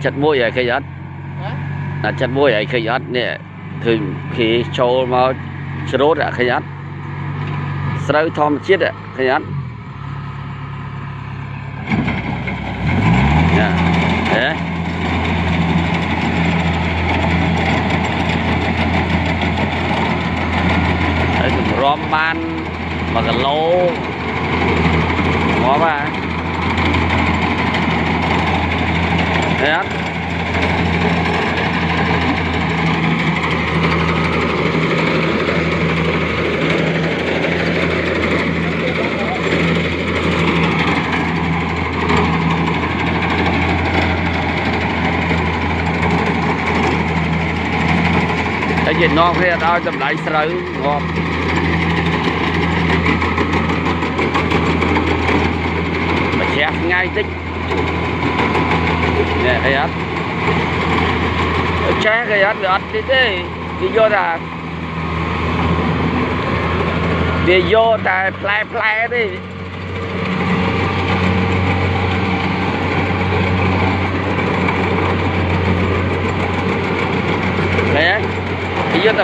chặt mũi ở cây ớt chặt mũi ở cây ớt nè thường khi cho mà rốt ở cây ớt sau thom chết ạ cây ớt đấy rom ban mà cái lô ngó ba đấy cái gì non hay đó tầm lại sợi ngon mà chép ngay tích nè cái ớt che cái ớt đi thế đi vô là đi vô ta play đi đấy đi vô ta